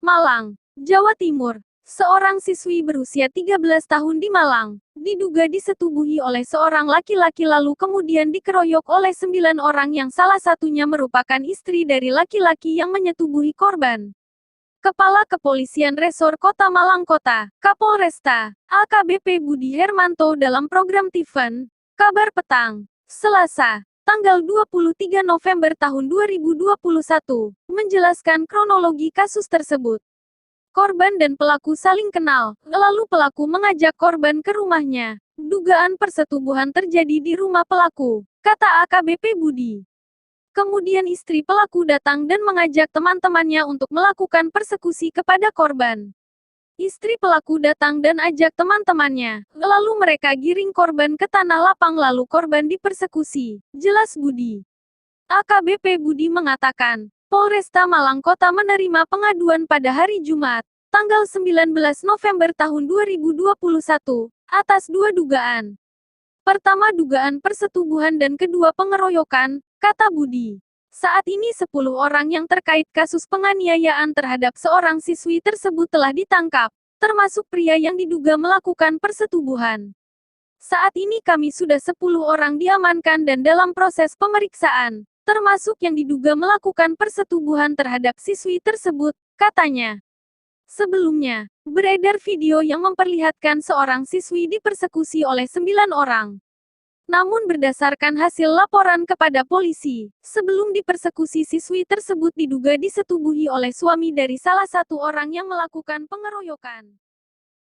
Malang, Jawa Timur. Seorang siswi berusia 13 tahun di Malang, diduga disetubuhi oleh seorang laki-laki lalu kemudian dikeroyok oleh 9 orang yang salah satunya merupakan istri dari laki-laki yang menyetubuhi korban. Kepala Kepolisian Resor Kota Malang Kota, Kapolresta, AKBP Budi Hermanto dalam program Tiven, Kabar Petang, Selasa, tanggal 23 November tahun 2021, menjelaskan kronologi kasus tersebut. Korban dan pelaku saling kenal, lalu pelaku mengajak korban ke rumahnya. Dugaan persetubuhan terjadi di rumah pelaku, kata AKBP Budi. Kemudian istri pelaku datang dan mengajak teman-temannya untuk melakukan persekusi kepada korban. Istri pelaku datang dan ajak teman-temannya, lalu mereka giring korban ke tanah lapang lalu korban dipersekusi, jelas Budi. AKBP Budi mengatakan, Polresta Malang Kota menerima pengaduan pada hari Jumat, tanggal 19 November tahun 2021, atas 2 dugaan. Pertama dugaan persetubuhan dan kedua pengeroyokan, kata Budi. Saat ini 10 orang yang terkait kasus penganiayaan terhadap seorang siswi tersebut telah ditangkap, termasuk pria yang diduga melakukan persetubuhan. Saat ini kami sudah 10 orang diamankan dan dalam proses pemeriksaan, termasuk yang diduga melakukan persetubuhan terhadap siswi tersebut, katanya. Sebelumnya, beredar video yang memperlihatkan seorang siswi dipersekusi oleh 9 orang. Namun berdasarkan hasil laporan kepada polisi, sebelum dipersekusi siswi tersebut diduga disetubuhi oleh suami dari salah satu orang yang melakukan pengeroyokan.